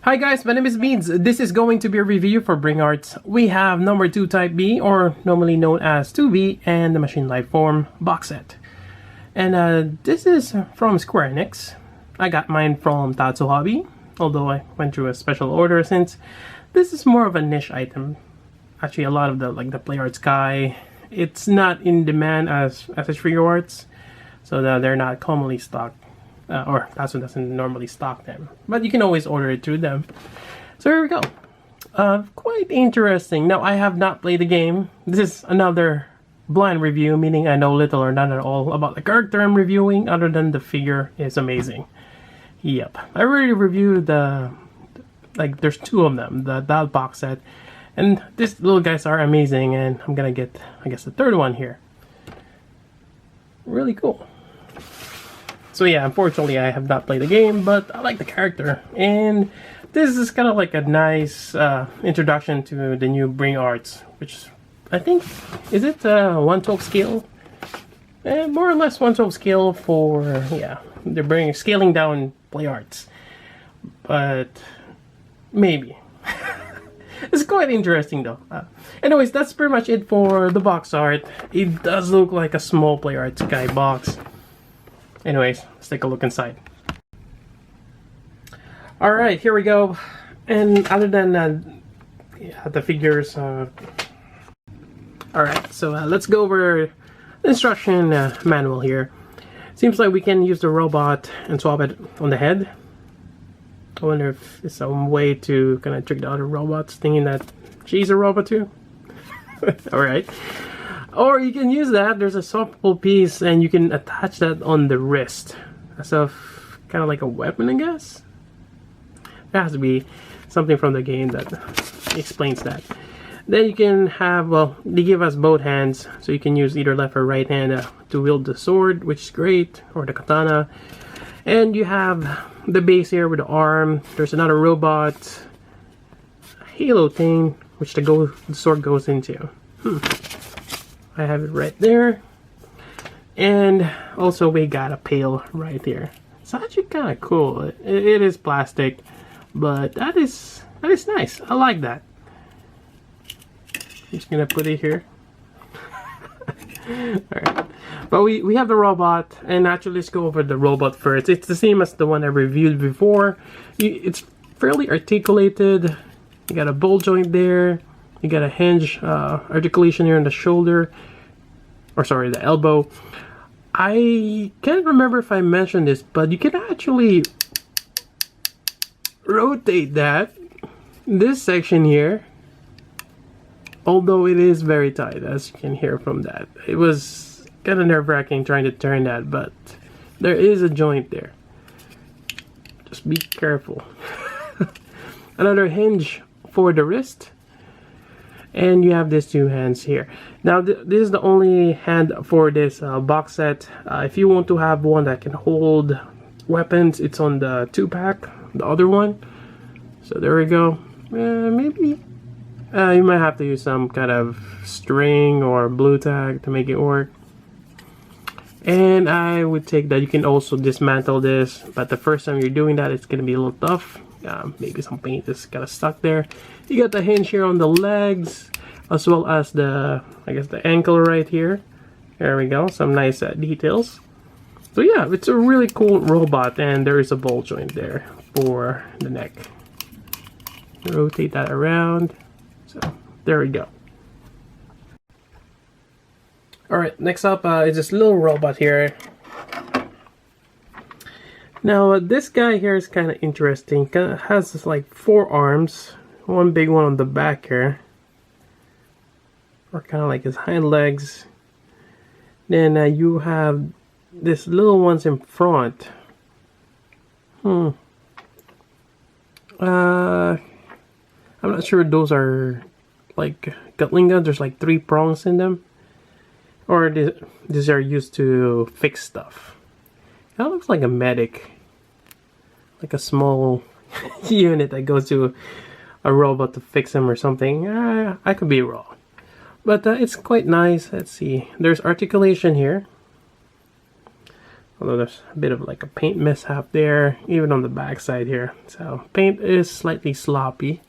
Hi guys, my name is Beans. This is going to be a review for Bring Arts. We have number 2 Type B, or normally known as 2B, and the Machine Lifeform box set. And this is from Square Enix. I got mine from Tatsu Hobby, although I went through a special order since this is more of a niche item. Actually, a lot of the Play Arts guy, it's not in demand as its Figure Arts, so they're not commonly stocked. Or Tatsu doesn't normally stock them, but you can always order it through them. So here we go. Quite interesting. Now, I have not played the game. This is another blind review, meaning I know little or none at all about the character I'm reviewing, other than the figure is amazing. Yep, I already reviewed there's 2 of them, that box set, and these little guys are amazing, and I'm gonna get, I guess, the 3rd one here. Really cool. So yeah, unfortunately I have not played the game, but I like the character, and this is kind of like a nice introduction to the new Bring Arts, which I think, is it 1/12 scale? More or less 1/12 scale for, yeah, they're scaling down Play Arts, but maybe. It's quite interesting though. Anyways, that's pretty much it for the box art. It does look like a small Play Arts guy box. Anyways, let's take a look inside. Alright, here we go. And other than the figures, alright, so let's go over the instruction manual here. Seems like we can use the robot and swap it on the head. I wonder if it's some way to kind of trick the other robots, thinking that she's a robot too. Alright. Or you can use that, there's a swappable piece, and you can attach that on the wrist. As of kind of like a weapon, I guess? There has to be something from the game that explains that. Then you can have, well, they give us both hands, so you can use either left or right hand to wield the sword, which is great, or the katana. And you have the base here with the arm. There's another robot halo thing, which the sword goes into. I have it right there, and also we got a pail right here. It's actually kind of cool. It is plastic, but that is nice. I like that. I'm just gonna put it here. Alright, but we have the robot, and actually let's go over the robot first. It's the same as the one I reviewed before. It's fairly articulated. You got a ball joint there. You got a hinge, articulation here on the shoulder, or sorry, the elbow. I can't remember if I mentioned this, but you can actually rotate this section here, although it is very tight, as you can hear from that. It was kind of nerve-wracking trying to turn that, but there is a joint there. Just be careful. Another hinge for the wrist. And you have these 2 hands here. Now this is the only hand for this box set. If you want to have one that can hold weapons, it's on the 2-pack, the other one. So there we go. Maybe you might have to use some kind of string or blue tag to make it work. And I would take that you can also dismantle this, but the first time you're doing that, it's going to be a little tough. Maybe some paint is kind of stuck there. You got the hinge here on the legs, as well as the, I guess, the ankle right here. There we go, some nice details. So yeah, it's a really cool robot, and there is a ball joint there for the neck. Rotate that around. So there we go. Alright, next up is this little robot here. Now this guy here is kind of interesting. Kind of has like 4 arms, one big one on the back here, or kind of like his hind legs. Then you have this little ones in front. I'm not sure those are like Gatling guns. There's like 3 prongs in them, or these are used to fix stuff. That looks like a medic, like a small unit that goes to a robot to fix him or something. I could be wrong, but it's quite nice. Let's see, there's articulation here. Although there's a bit of like a paint mishap there, even on the back side here. So paint is slightly sloppy.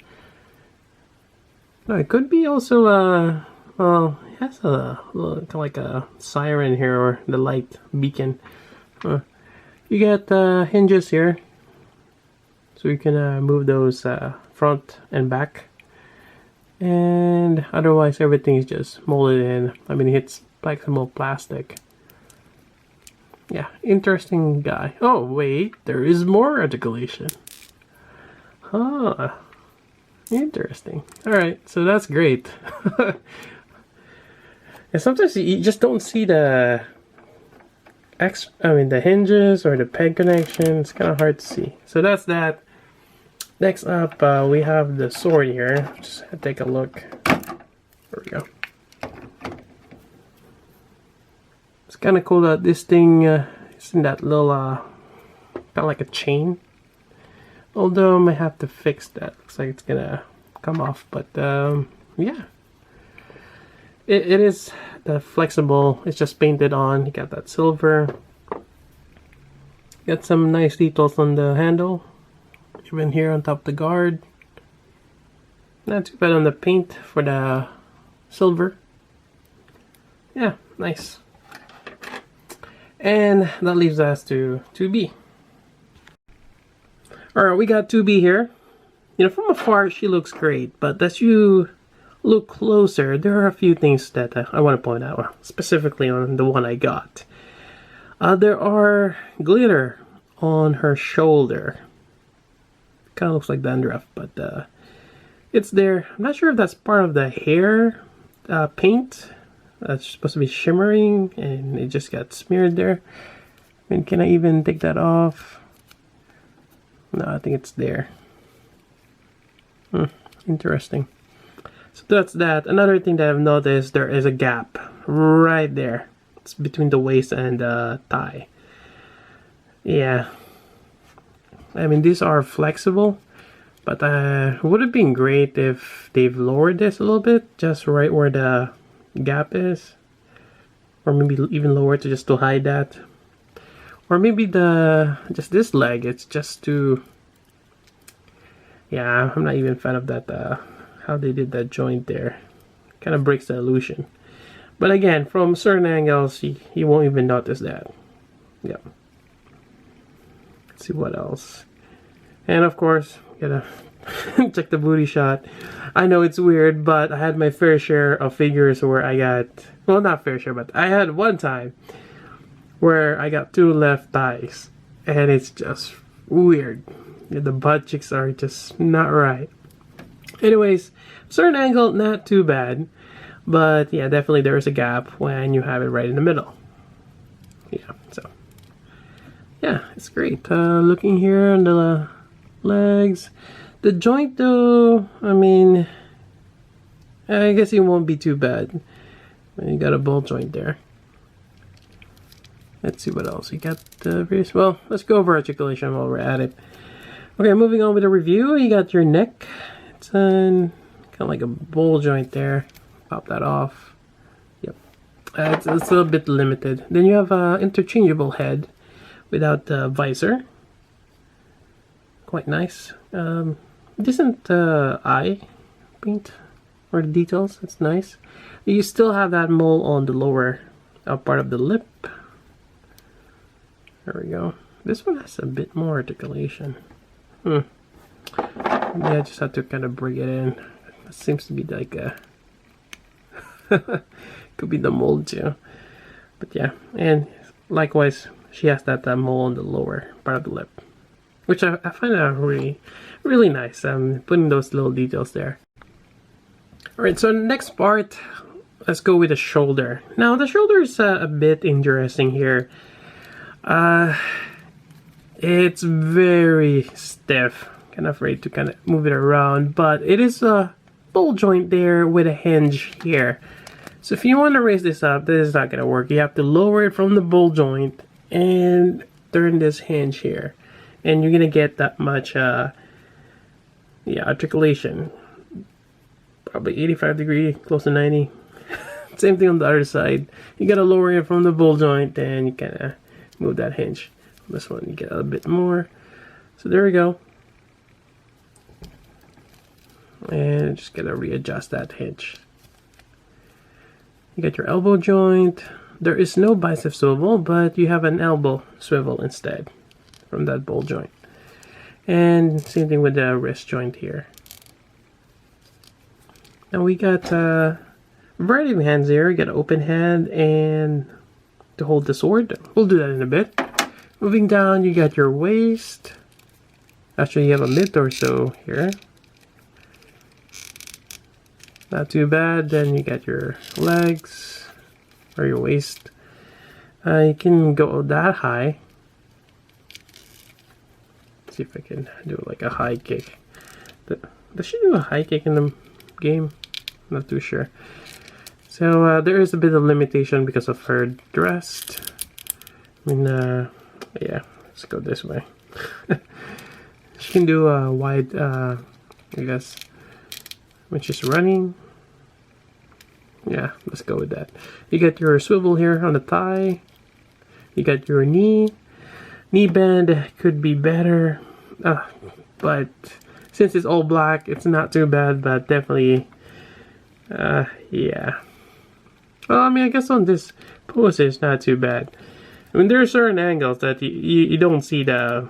No, it could be also well, it has a little kind of like a siren here, or the light beacon. You get hinges here, so you can move those front and back. And otherwise everything is just molded in. I mean, it's flexible plastic. Yeah, interesting guy. Oh wait, there is more articulation. Huh. Interesting. Alright, so that's great. And sometimes you just don't see the the hinges or the peg connection. It's kind of hard to see. So that's that. Next up, we have the sword here. Just take a look. There we go. It's kind of cool that this thing is in that little, kind of like a chain. Although I might have to fix that. Looks like it's gonna come off, but yeah. It is flexible. It's just painted on. You got that silver. Got some nice details on the handle. Even here on top of the guard. Not too bad on the paint for the silver. Yeah, nice. And that leaves us to 2B. Alright, we got 2B here. You know, from afar she looks great, but as you look closer, there are a few things that I want to point out, specifically on the one I got. There are glitter on her shoulder. Kind of looks like dandruff, but it's there. I'm not sure if that's part of the hair paint. That's supposed to be shimmering, and it just got smeared there. I mean, can I even take that off? No, I think it's there. Interesting. So that's that. Another thing that I've noticed, there is a gap right there. It's between the waist and the thigh. Yeah. I mean, these are flexible, but it would have been great if they've lowered this a little bit, just right where the gap is. Or maybe even lower to just to hide that. Or maybe just this leg, it's just too... Yeah, I'm not even a fan of that, how they did that joint there. Kind of breaks the illusion. But again, from certain angles, you won't even notice that. Yeah. Let's see what else. And of course, gotta check the booty shot. I know it's weird, but I had my fair share of figures where I got... Well, not fair share, but I had one time where I got 2 left thighs. And it's just weird. The butt cheeks are just not right. Anyways, certain angle, not too bad. But yeah, definitely there is a gap when you have it right in the middle. Yeah, so. Yeah, it's great. Looking here on the legs. The joint though, I mean, I guess it won't be too bad. You got a ball joint there. Let's see what else. You got various... Well, let's go over articulation while we're at it. Okay, moving on with the review. You got your neck. It's kind of like a ball joint there. Pop that off. Yep. It's a little bit limited. Then you have an interchangeable head without the visor. Quite nice. Decent eye paint or the details. It's nice. You still have that mole on the lower part of the lip. There we go. This one has a bit more articulation. Yeah, I just have to kind of bring it in. It seems to be like a... could be the mold too. But yeah, and likewise, she has that mole on the lower part of the lip. Which I find really, really nice. Putting those little details there. Alright, so next part, let's go with the shoulder. Now, the shoulder is a bit interesting here. It's very stiff. Kind of afraid to kind of move it around, but it is a ball joint there with a hinge here. So if you want to raise this up, this is not going to work. You have to lower it from the ball joint and turn this hinge here. And you're going to get that much articulation. Probably 85 degree, close to 90. Same thing on the other side. You got to lower it from the ball joint and you kind of move that hinge. This one you get a bit more. So there we go. And just gotta readjust that hinge. You got your elbow joint. There is no bicep swivel, but you have an elbow swivel instead from that ball joint. And same thing with the wrist joint here. Now we got a variety of hands here. You got an open hand and to hold the sword. We'll do that in a bit. Moving down, you got your waist. Actually, you have a mid-torso here. Not too bad. Then you got your legs or your waist. You can go that high. Let's see if I can do like a high kick. Does she do a high kick in the game? Not too sure. So there is a bit of limitation because of her dress. I mean, yeah, let's go this way. She can do a wide, I guess, when she's running. Yeah, let's go with that. You got your swivel here on the thigh. You got your knee. Knee bend could be better, but since it's all black, it's not too bad, but definitely, yeah. Well, I mean, I guess on this pose it's not too bad. I mean, there are certain angles that you don't see the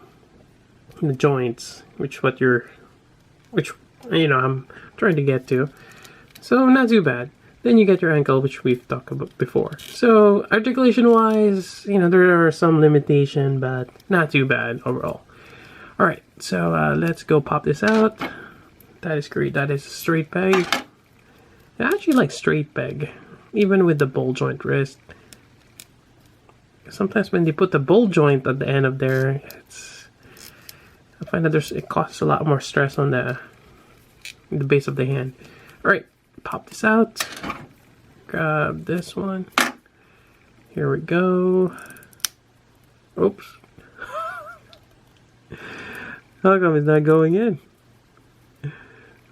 joints, which you know I'm trying to get to. So not too bad. Then you get your ankle, which we've talked about before. So articulation wise, you know, there are some limitation, but not too bad overall. All right, so let's go pop this out. That is great. That is a straight peg. I actually like straight peg, even with the ball joint wrist. Sometimes when they put the ball joint at the end of there, I find that it causes a lot more stress on the base of the hand. All right, pop this out. Grab this one. Here we go. Oops. How come it's not going in?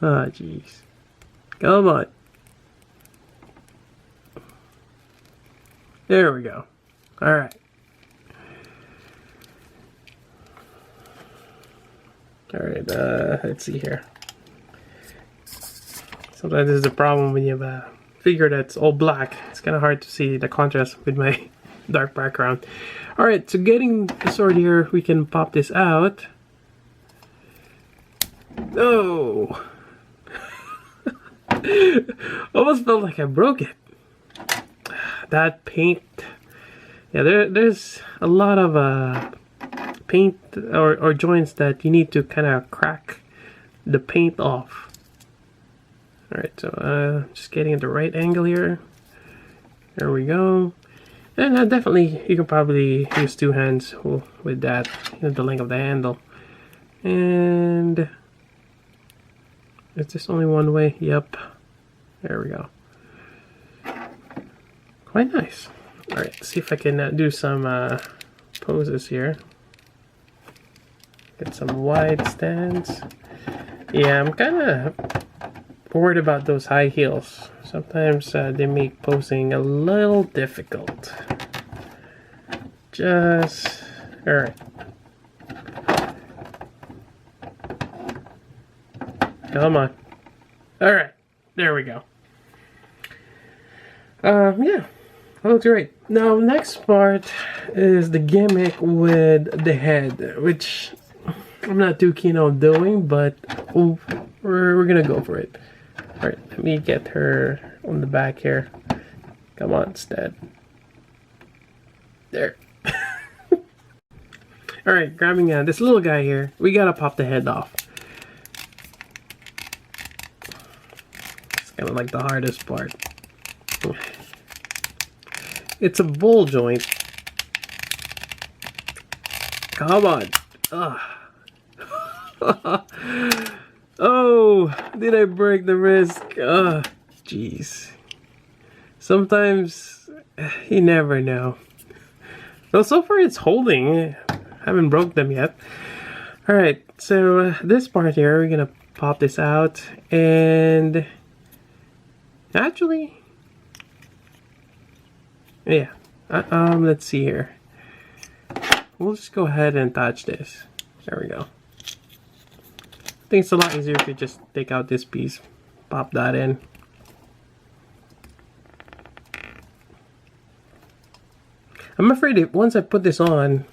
Ah, jeez. Come on. There we go. All right. All right. Let's see here. Sometimes this is a problem when you have a figure that's all black. It's kind of hard to see the contrast with my dark background. All right. So getting the sword here, we can pop this out. Oh. Almost felt like I broke it. That paint, yeah, there's a lot of paint or joints that you need to kind of crack the paint off. Alright, so just getting at the right angle here. There we go. And definitely you can probably use two hands with that, you know, the length of the handle. And is this only one way? Yep. There we go. Quite nice. Alright, let's see if I can do some poses here. Get some wide stands. Yeah, I'm kind of worried about those high heels. Sometimes they make posing a little difficult. Just... Alright. Come on. Alright, there we go. Yeah, that looks great. Now, next part is the gimmick with the head, which I'm not too keen on doing, but we're gonna go for it. Alright, let me get her on the back here. Come on, instead. There. Alright, grabbing this little guy here, we gotta pop the head off. It's kind of like the hardest part. It's a ball joint. Come on. Oh, did I break the wrist? Jeez. Sometimes you never know. Well, so far it's holding. I haven't broke them yet. Alright, so this part here, we're gonna pop this out. And actually, yeah, let's see here. we'll just go ahead and attach this. There we go. I think it's a lot easier if you just take out this piece, pop that in. I'm afraid that once I put this on,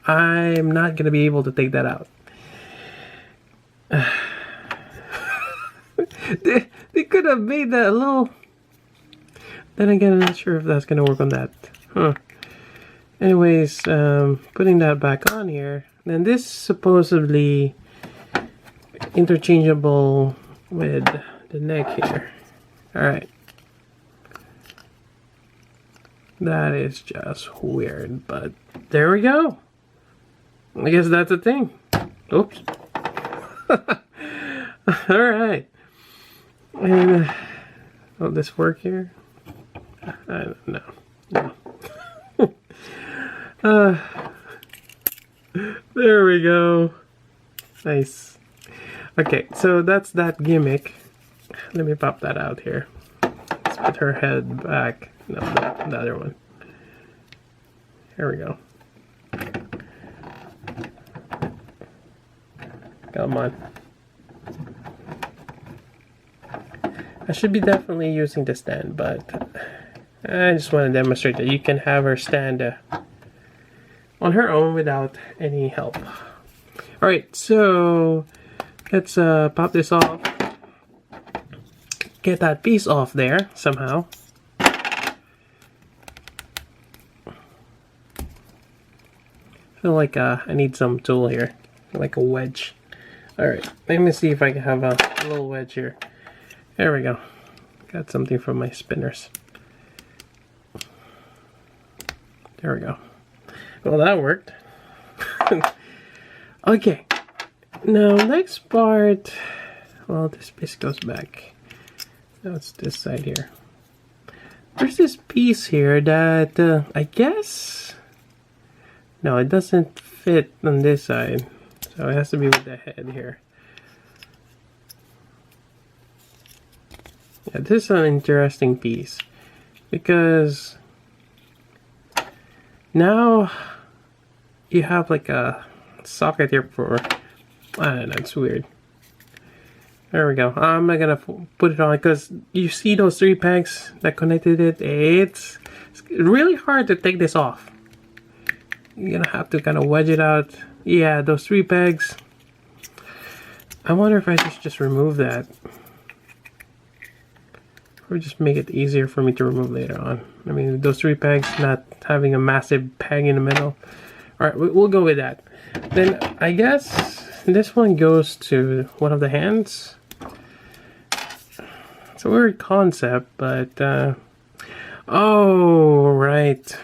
I'm not going to be able to take that out. They could have made that a little... Then again, I'm not sure if that's going to work on that. Huh. Anyways, putting that back on here. Then this is supposedly interchangeable with the neck here. Alright. That is just weird, but there we go. I guess that's a thing. Oops. Alright. And will this work here? I don't know. No. There we go. Nice. Okay, so that's that gimmick. Let me pop that out here. Let's put her head back. No, the other one. Here we go. Come on. I should be definitely using the stand, but I just want to demonstrate that you can have her stand on her own without any help. Alright, so let's pop this off. Get that piece off there somehow. I feel like I need some tool here, like a wedge. Alright, let me see if I can have a little wedge here. There we go. Got something from my spinners. There we go. Well, that worked. Okay. Now, next part... Well, this piece goes back. Now it's this side here. There's this piece here that I guess... No, it doesn't fit on this side. So it has to be with the head here. Yeah, this is an interesting piece. Because now you have like a socket here for... I don't know, it's weird. There we go. I'm not gonna put it on because you see those 3 pegs that connected it. It's really hard to take this off. You're gonna have to kind of wedge it out. Yeah, those 3 pegs. I wonder if I just remove that. Or just make it easier for me to remove later on. I mean, those 3 pegs not having a massive peg in the middle. Alright, we'll go with that. Then, I guess this one goes to one of the hands. It's a weird concept, but... oh, right.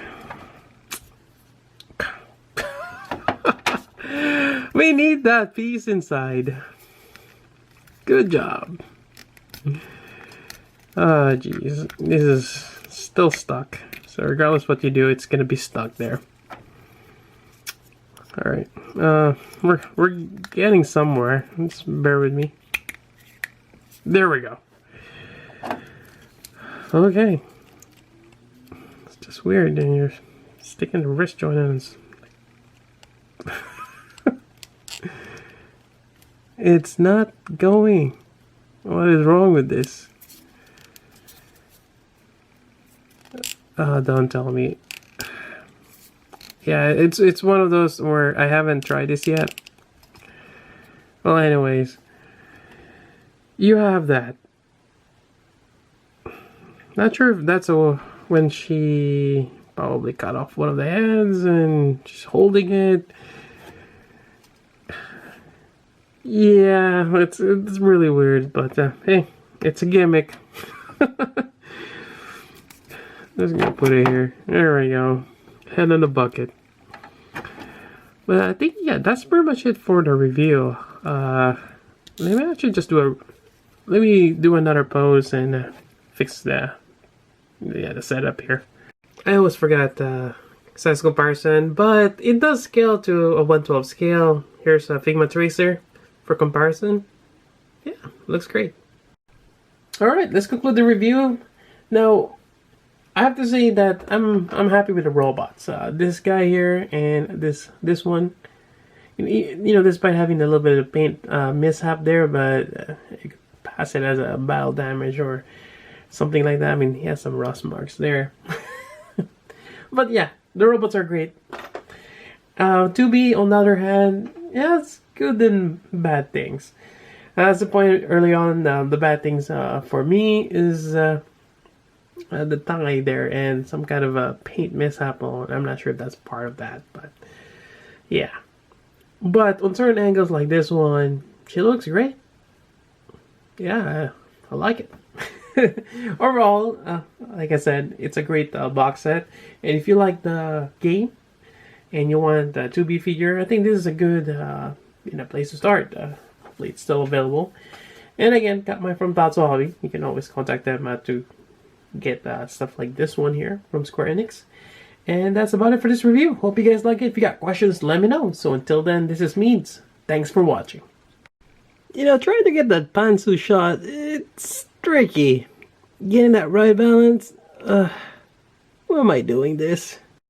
We need that piece inside. Good job. Oh, jeez. This is still stuck. So regardless what you do, it's gonna be stuck there. Alright. We're getting somewhere. Just bear with me. There we go. Okay. It's just weird, and you're sticking the wrist joint in. It's not going. What is wrong with this? Don't tell me. Yeah, it's one of those where I haven't tried this yet. Well, anyways, you have that. Not sure if that's when she probably cut off one of the hands and she's holding it. Yeah, it's really weird, but hey, it's a gimmick. Just gonna put it here. There we go. Head in the bucket. But I think, yeah, that's pretty much it for the review. Let me actually just let me do another pose and fix the setup here. I always forgot size comparison, but it does scale to a 1/12 scale. Here's a Figma tracer for comparison. Yeah, looks great. Alright, let's conclude the review. Now, I have to say that I'm happy with the robots. This guy here and this one. You know, despite having a little bit of paint mishap there, but you could pass it as a battle damage or something like that. I mean, he has some rust marks there. But yeah, the robots are great. 2B, on the other hand, yeah, it's good and bad things. As I pointed early on, the bad things for me is the tangay there and some kind of a paint mishap. I'm not sure if that's part of that, but yeah. But on certain angles like this one, she looks great. Yeah, I like it. Overall, like I said, it's a great box set. And if you like the game and you want a 2B figure, I think this is a good place to start. Hopefully it's still available. And again, got mine from Tatsu Hobby. You can always contact them to get stuff like this one here from Square Enix. And that's about it for this review. Hope you guys like it. If you got questions, let me know. So until then, this is Meads. Thanks for watching. You know, trying to get that pantsu shot, it's tricky. Getting that right balance, why am I doing this?